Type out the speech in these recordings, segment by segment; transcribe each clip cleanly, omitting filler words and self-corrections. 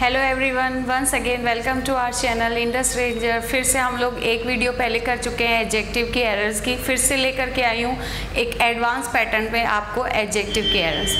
Hello everyone, once again welcome to our channel Indus Ranger. फिर से हम लोग एक वीडियो पहले कर चुके हैं एडजेक्टिव की एरर्स की, फिर से लेकर के आई हूँ एक एडवांस पैटर्न पे आपको एडजेक्टिव की एरर्स।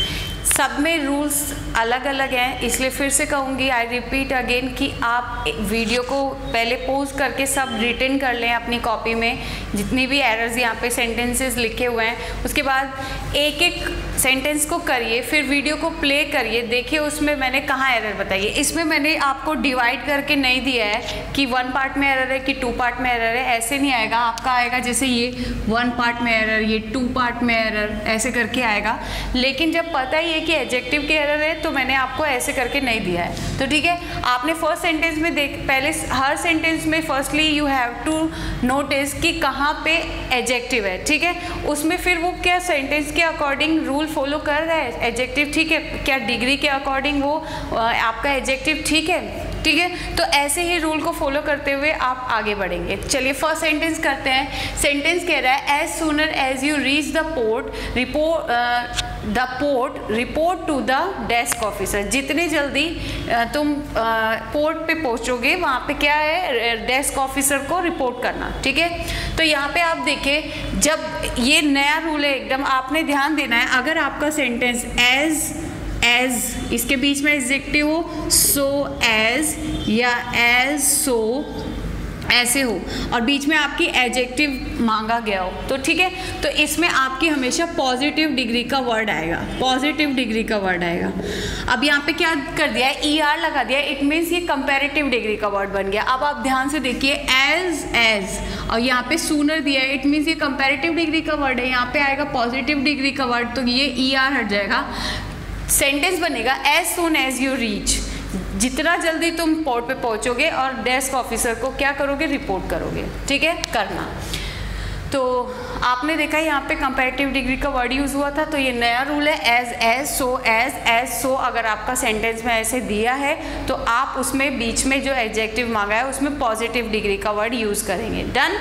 सब में रूल्स अलग अलग हैं, इसलिए फिर से कहूँगी, आई रिपीट अगेन कि आप वीडियो को पहले पॉज करके सब रिटन कर लें अपनी कॉपी में, जितनी भी एरर्स यहाँ पे सेंटेंसेस लिखे हुए हैं। उसके बाद एक एक सेंटेंस को करिए, फिर वीडियो को प्ले करिए, देखिए उसमें मैंने कहाँ एरर बताई है। इसमें मैंने आपको डिवाइड करके नहीं दिया है कि 1 पार्ट में एरर है कि 2 पार्ट में एरर है, ऐसे नहीं आएगा। आपका आएगा जैसे ये 1 पार्ट में एरर, ये 2 पार्ट में एरर, ऐसे करके आएगा। लेकिन जब पता ही है कि एडजेक्टिव के एरर है तो मैंने आपको ऐसे करके नहीं दिया है। तो ठीक है, आपने फर्स्ट सेंटेंस में पहले हर सेंटेंस में firstly you have to notice कि कहाँ पे एडजेक्टिव है। ठीक है, उसमें फिर वो क्या सेंटेंस के अकॉर्डिंग रूल फॉलो कर रहा है एडजेक्टिव। ठीक है, क्या डिग्री के अकॉर्डिंग वो आपका एडजेक्टिव ठीक है। ठीक है, तो ऐसे ही रूल को फॉलो करते हुए आप आगे बढ़ेंगे। चलिए फर्स्ट सेंटेंस करते हैं। सेंटेंस कह रहा है as sooner as you reach the port report to the desk officer. जितने जल्दी तुम पोर्ट पे पहुंचोगे वहाँ पे क्या है, डेस्क ऑफिसर को रिपोर्ट करना। ठीक है, तो यहाँ पे आप देखिए, जब ये नया रूल है एकदम, आपने ध्यान देना है। अगर आपका सेंटेंस एज इसके बीच में एडजेक्टिव हो, सो एज या एज सो ऐसे हो, और बीच में आपकी एडजेक्टिव मांगा गया हो, तो ठीक है, तो इसमें आपकी हमेशा पॉजिटिव डिग्री का वर्ड आएगा, पॉजिटिव डिग्री का वर्ड आएगा। अब यहाँ पे क्या कर दिया है, ER लगा दिया, इट मीन्स ये कंपैरेटिव डिग्री का वर्ड बन गया। अब आप ध्यान से देखिए, एज और यहाँ पे सूनर दिया है, इट मीन्स ये कंपैरेटिव डिग्री का वर्ड है, यहाँ पे आएगा पॉजिटिव डिग्री का वर्ड, तो ये ER हट जाएगा। सेंटेंस बनेगा as soon as you reach, जितना जल्दी तुम पोर्ट पे पहुंचोगे और डेस्क ऑफिसर को क्या करोगे, रिपोर्ट करोगे। ठीक है, करना। तो आपने देखा यहाँ पे कंपैरेटिव डिग्री का वर्ड यूज़ हुआ था, तो ये नया रूल है एज सो। अगर आपका सेंटेंस में ऐसे दिया है तो आप उसमें बीच में जो एडजेक्टिव मांगा है उसमें पॉजिटिव डिग्री का वर्ड यूज़ करेंगे। Done.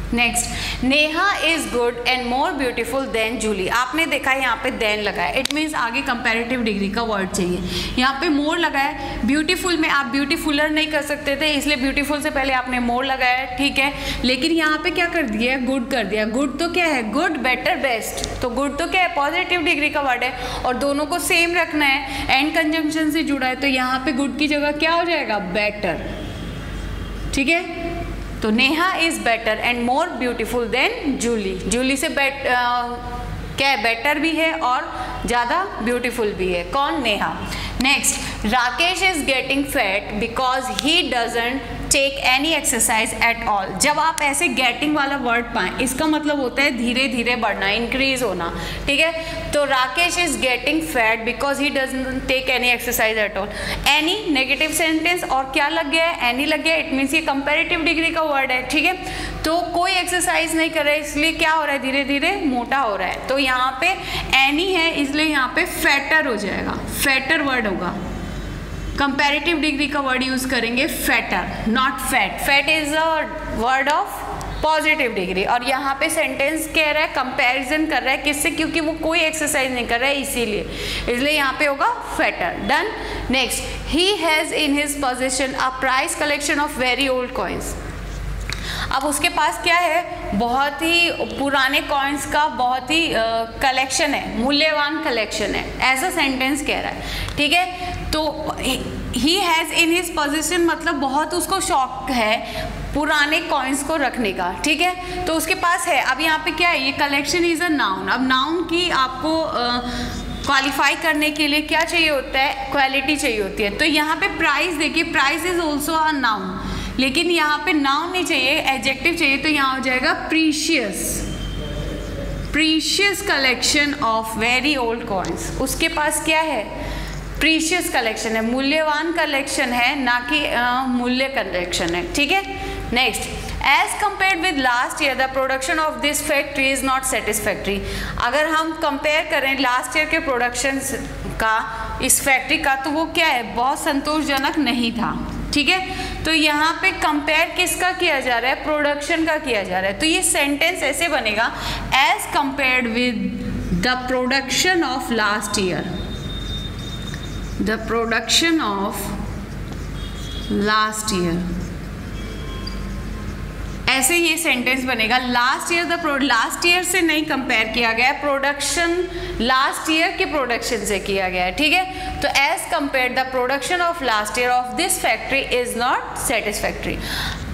Next, Neha is good and more beautiful than Julie. आपने देखा है यहाँ पे देन लगा है, इट मीन्स आगे कंपैरेटिव डिग्री का वर्ड चाहिए। यहाँ पे मोर लगा है, ब्यूटीफुल में आप ब्यूटीफुलर नहीं कर सकते थे, इसलिए ब्यूटीफुल से पहले आपने मोर लगाया है। ठीक है, लेकिन यहाँ पे क्या कर दिया है, गुड कर दिया। गुड तो क्या है, गुड बेटर बेस्ट, तो गुड तो क्या है, पॉजिटिव डिग्री का वर्ड है, और दोनों को सेम रखना है, एंड कंजंक्शन से जुड़ा है, तो यहाँ पे गुड की जगह क्या हो जाएगा, बेटर। ठीक है, तो Neha is better and more beautiful than Julie. Julie से क्या है, बेटर भी है और ज़्यादा ब्यूटीफुल भी है। कौन, Neha. Next, Rakesh is getting fat because he doesn't take any exercise at all. जब आप ऐसे गेटिंग वाला वर्ड पाएं, इसका मतलब होता है धीरे धीरे बढ़ना, इंक्रीज होना। ठीक है, तो Rakesh is getting fat because he doesn't take any exercise at all. Any negative sentence और क्या लग गया है, एनी लग गया, इट मीन्स ये कंपैरेटिव डिग्री का वर्ड है। ठीक है, तो कोई एक्सरसाइज नहीं कर रहा है, इसलिए क्या हो रहा है, धीरे धीरे मोटा हो रहा है, तो यहाँ पे एनी है, इसलिए यहाँ पे फैटर हो जाएगा, फैटर वर्ड होगा। कंपैरेटिव डिग्री का वर्ड यूज करेंगे fatter, not fat. Fat is a word of positive degree, और यहाँ पे सेंटेंस कह रहा है, कंपैरिजन कर रहा है किससे, क्योंकि वो कोई एक्सरसाइज नहीं कर रहा है, इसलिए यहाँ पे होगा fatter. Done. Next, he has in his position a price collection of very old coins. अब उसके पास क्या है, बहुत ही पुराने कॉइन्स का बहुत ही कलेक्शन है, मूल्यवान कलेक्शन है, ऐसा सेंटेंस कह रहा है। ठीक है, तो he has in his position मतलब बहुत उसको शौक है पुराने कॉइन्स को रखने का। ठीक है, तो उसके पास है। अब यहाँ पे क्या है, ये कलेक्शन इज अ नाउन। अब नाउन की आपको क्वालिफाई करने के लिए क्या चाहिए होता है, क्वालिटी चाहिए होती है। तो यहाँ पे प्राइस देखिए, price is also a noun, लेकिन यहाँ पे नाउन नहीं चाहिए, एडजेक्टिव चाहिए, तो यहाँ हो जाएगा precious. Precious collection of very old coins. उसके पास क्या है, प्रीशियस कलेक्शन है, मूल्यवान कलेक्शन है, ना कि मूल्य कलेक्शन है। ठीक है। Next, as compared with last year the production of this factory is not satisfactory. अगर हम कंपेयर करें लास्ट ईयर के प्रोडक्शन का इस फैक्ट्री का, तो वो क्या है, बहुत संतोषजनक नहीं था। ठीक है, तो यहाँ पे कंपेयर किसका किया जा रहा है, प्रोडक्शन का किया जा रहा है। तो ये सेंटेंस ऐसे बनेगा, as compared with the production of last year, the production of last year, ऐसे ये सेंटेंस बनेगा। लास्ट ईयर से नहीं कंपेयर किया गया, प्रोडक्शन लास्ट ईयर के प्रोडक्शन से किया गया है, ठीक है। तो as compare the production of last year of this factory is not satisfactory,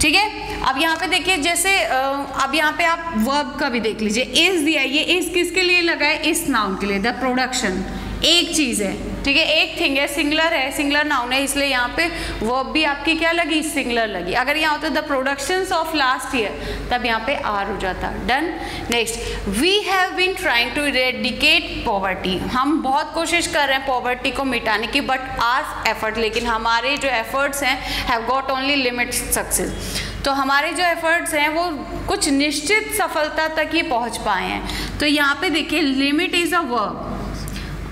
ठीक है। अब यहाँ पे देखिए, जैसे अब यहाँ पे आप वर्ब का भी देख लीजिए, इज दिया, ये इज किसके लिए लगा है, इस नाउन के लिए, द प्रोडक्शन एक चीज है, ठीक है, एक थिंग है, सिंगुलर है, सिंगुलर नाउन है, इसलिए यहाँ पे वर्ब भी आपकी क्या लगी, सिंगुलर लगी। अगर यहाँ होता the productions of last year, तब यहाँ पे आर हो जाता। Done. Next, we have been trying to eradicate poverty, हम बहुत कोशिश कर रहे हैं पॉवर्टी को मिटाने की, बट आर एफर्ट, लेकिन हमारे जो एफर्ट्स हैं have got only limited success. तो हमारे जो एफर्ट्स हैं वो कुछ निश्चित सफलता तक ही पहुँच पाए हैं। तो यहाँ पे देखिए, लिमिट इज अ वर्ब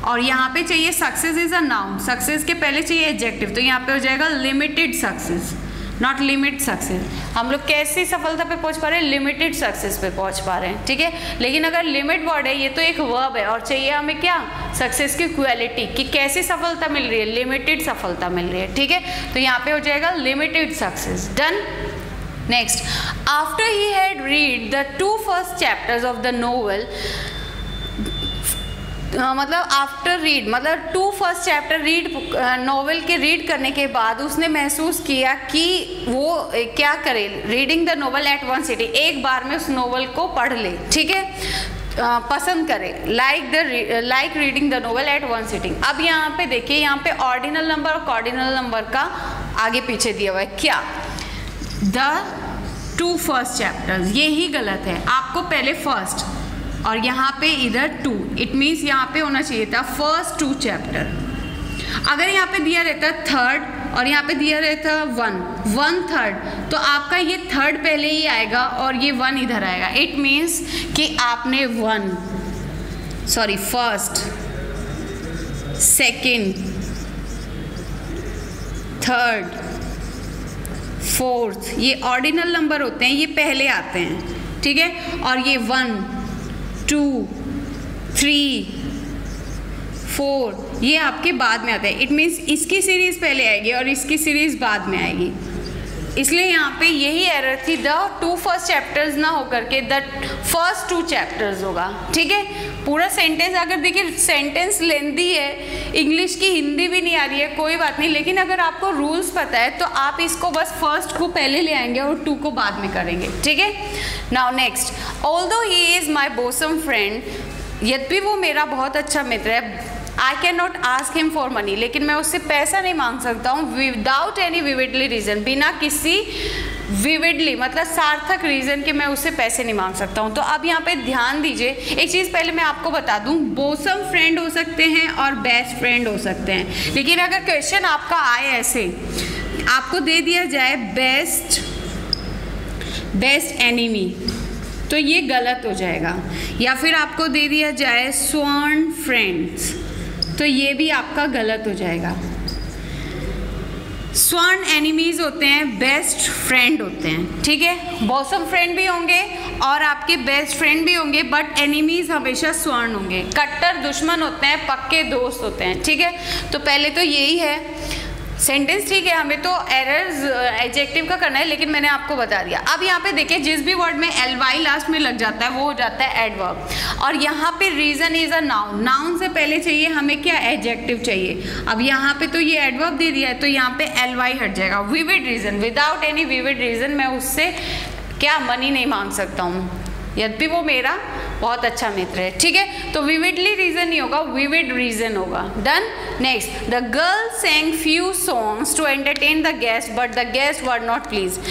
और यहाँ पे चाहिए success is a noun, success के पहले चाहिए एडजेक्टिव, तो यहाँ पे हो जाएगा limited success, not limit success. हम लोग कैसी सफलता पे पहुँच पा रहे हैं, लिमिटेड सक्सेस पे पहुँच पा रहे हैं, ठीक है। लेकिन अगर लिमिट वर्ड है, ये तो एक वर्ब है और चाहिए हमें क्या, सक्सेस की क्वालिटी, कि कैसी सफलता मिल रही है, लिमिटेड सफलता मिल रही है, ठीक है। तो यहाँ पे हो जाएगा limited success. Done. Next, after he had read the 2 first chapters of the novel, मतलब आफ्टर रीड मतलब 2 फर्स्ट चैप्टर रीड, नॉवेल के रीड करने के बाद उसने महसूस किया कि वो क्या करे, reading the novel at one sitting, एक बार में उस नोवेल को पढ़ ले, ठीक है, पसंद करे, like reading the novel at one sitting. अब यहाँ पे देखिए, यहाँ पे ऑर्डिनल नंबर और कॉर्डिनल नंबर का आगे पीछे दिया हुआ है, क्या, द 2 फर्स्ट चैप्टर्स, ये ही गलत है, आपको पहले फर्स्ट और यहाँ पे इधर 2, इट मीन्स यहाँ पे होना चाहिए था फर्स्ट 2 चैप्टर। अगर यहाँ पे दिया रहता थर्ड और यहाँ पे दिया रहता 1/3, तो आपका ये थर्ड पहले ही आएगा और ये 1 इधर आएगा। इट मीन्स कि आपने फर्स्ट, सेकंड, थर्ड, फोर्थ, ये ऑर्डिनल नंबर होते हैं, ये पहले आते हैं, ठीक है। और ये 1, 2, 3, 4 ये आपके बाद में आता है। इट मीन्स इसकी सीरीज पहले आएगी और इसकी सीरीज बाद में आएगी, इसलिए यहाँ पे यही एरर थी, द 2 फर्स्ट चैप्टर्स ना होकर के द फर्स्ट 2 चैप्टर्स होगा, ठीक है। पूरा सेंटेंस अगर देखिए, सेंटेंस लेंदी है, इंग्लिश की हिंदी भी नहीं आ रही है, कोई बात नहीं, लेकिन अगर आपको रूल्स पता है तो आप इसको बस फर्स्ट को पहले ले आएंगे और 2 को बाद में करेंगे, ठीक है। Now next, although he is my bosom friend, यद्यपि वो मेरा बहुत अच्छा मित्र है, I can not ask him for money, लेकिन मैं उससे पैसा नहीं मांग सकता हूँ, विदाउट एनी विविडली रीजन, बिना किसी विविडली मतलब सार्थक रीजन के मैं उससे पैसे नहीं मांग सकता हूँ। तो अब यहाँ पे ध्यान दीजिए, एक चीज़ पहले मैं आपको बता दूँ, बोसम फ्रेंड हो सकते हैं और बेस्ट फ्रेंड हो सकते हैं, लेकिन अगर क्वेश्चन आपका आए ऐसे, आपको दे दिया जाए बेस्ट एनिमी, तो ये गलत हो जाएगा, या फिर आपको दे दिया जाए स्वर्ण फ्रेंड्स, तो ये भी आपका गलत हो जाएगा। स्वर्ण एनिमीज होते हैं, बेस्ट फ्रेंड होते हैं, ठीक है। बॉसम फ्रेंड भी होंगे और आपके बेस्ट फ्रेंड भी होंगे, बट एनिमीज हमेशा स्वर्ण होंगे, कट्टर दुश्मन होते हैं, पक्के दोस्त होते हैं, ठीक है। तो पहले तो यही है सेंटेंस, ठीक है, हमें तो एरर्स एडजेक्टिव का करना है, लेकिन मैंने आपको बता दिया। अब यहाँ पे देखिए, जिस भी वर्ड में ly लास्ट में लग जाता है वो हो जाता है एडवर्ब, और यहाँ पे reason is a noun, noun से पहले चाहिए हमें क्या, एडजेक्टिव चाहिए। अब यहाँ पे तो ये एडवर्ब दे दिया है, तो यहाँ पे ly हट जाएगा। Vivid reason, without any vivid reason मैं उससे क्या मनी नहीं मांग सकता हूँ, यद्यपि वो मेरा बहुत अच्छा मित्र है, ठीक है। तो विविडली रीजन नहीं होगा, विविड रीजन होगा। Done. Next, the girl sang few songs to entertain the guest but the guests were not pleased.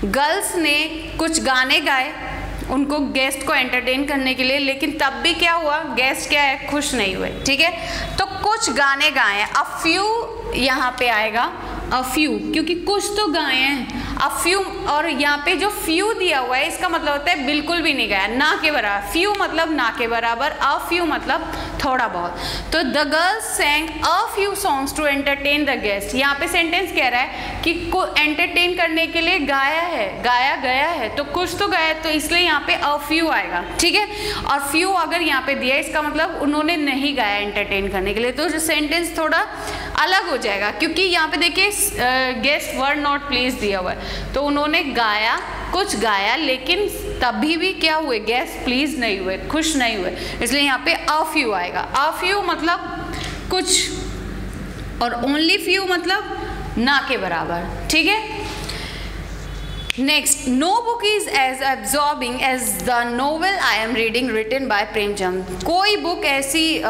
Girls ने कुछ गाने गाए उनको गेस्ट को एंटरटेन करने के लिए, लेकिन तब भी क्या हुआ, गेस्ट क्या है, खुश नहीं हुए, ठीक है। तो कुछ गाने गाए, अ फ्यू यहाँ पे आएगा, अ फ्यू, क्योंकि कुछ तो गाए हैं, अ फ्यू, और यहाँ पे जो फ्यू दिया हुआ है इसका मतलब होता है बिल्कुल भी नहीं गाया, ना के बराबर। फ्यू मतलब ना के बराबर, अ फ्यू मतलब थोड़ा बहुत। तो the girls sang a few songs to entertain the guest, यहाँ पे सेंटेंस कह रहा है कि को एंटरटेन करने के लिए गाया गया है, तो कुछ तो गाया, तो इसलिए यहाँ पे a few आएगा, ठीक है। और few अगर यहाँ पे दिया, इसका मतलब उन्होंने नहीं गाया एंटरटेन करने के लिए, तो जो सेंटेंस थोड़ा अलग हो जाएगा, क्योंकि यहाँ पे देखिए गेस्ट वर नॉट प्लीज दिया हुआ है, तो उन्होंने गाया, कुछ गाया, लेकिन तभी भी क्या हुए, गेस्ट प्लीज नहीं हुए, खुश नहीं हुए, इसलिए यहाँ पे अ फ्यू आएगा। अ फ्यू मतलब कुछ, और ओनली फ्यू मतलब ना के बराबर, ठीक है। Next, no book is as absorbing as the novel I am reading written by Premchand. कोई बुक ऐसी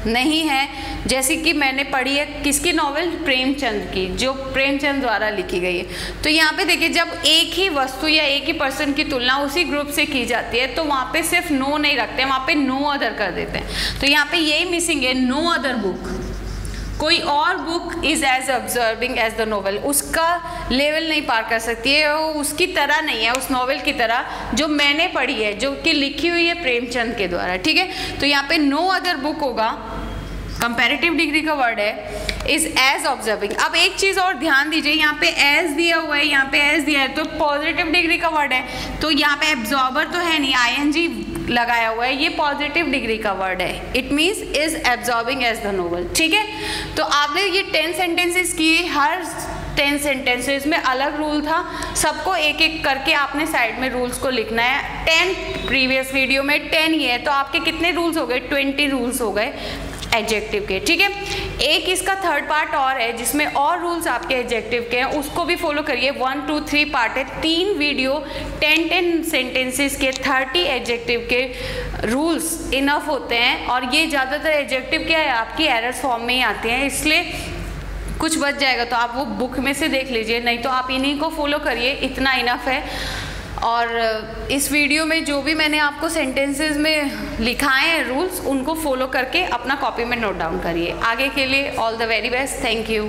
नहीं है जैसे कि मैंने पढ़ी है, किसकी नॉवेल, प्रेमचंद की, जो प्रेमचंद द्वारा लिखी गई है। तो यहाँ पे देखिए जब एक ही वस्तु या एक ही पर्सन की तुलना उसी ग्रुप से की जाती है तो वहाँ पे सिर्फ नो नहीं रखते हैं, वहाँ पे नो अदर कर देते हैं। तो यहाँ पे यही मिसिंग है, नो अदर बुक, कोई और book is as observing as the novel, उसका लेवल नहीं पार कर सकती है, वो उसकी तरह नहीं है, उस नोवेल की तरह जो मैंने पढ़ी है, जो कि लिखी हुई है प्रेमचंद के द्वारा, ठीक है। तो यहाँ पे नो अदर बुक होगा, कंपैरेटिव डिग्री का वर्ड है, इज एज ऑब्जर्विंग। अब एक चीज़ और ध्यान दीजिए, यहाँ पे एज दिया हुआ है, यहाँ पे एज दिया है, तो पॉजिटिव डिग्री का वर्ड है, तो यहाँ पे एब्जॉर्बर तो है नहीं, आईएनजी लगाया हुआ है, ये पॉजिटिव डिग्री का वर्ड है, it means is absorbing as the novel, ठीक है। तो आपने ये 10 सेंटेंसेस किए, हर 10 सेंटेंसेस में अलग रूल था, सबको एक एक करके आपने साइड में रूल्स को लिखना है। 10 प्रीवियस वीडियो में 10 ही है, तो आपके कितने रूल्स हो गए, 20 रूल्स हो गए एडजेक्टिव के, ठीक है। एक इसका थर्ड पार्ट और है जिसमें और रूल्स आपके एडजेक्टिव के हैं, उसको भी फॉलो करिए। 1, 2, 3 पार्ट है, 3 वीडियो 10 सेंटेंसेस के 30 एडजेक्टिव के रूल्स इनफ होते हैं। और ये ज़्यादातर एडजेक्टिव क्या है, आपकी एरर्स फॉर्म में ही आते हैं, इसलिए कुछ बच जाएगा तो आप वो बुक में से देख लीजिए, नहीं तो आप इन्हीं को फॉलो करिए, इतना इनफ है। और इस वीडियो में जो भी मैंने आपको सेंटेंसेस में लिखाए हैं रूल्स, उनको फॉलो करके अपना कॉपी में नोट डाउन करिए। आगे के लिए all the very best, thank you.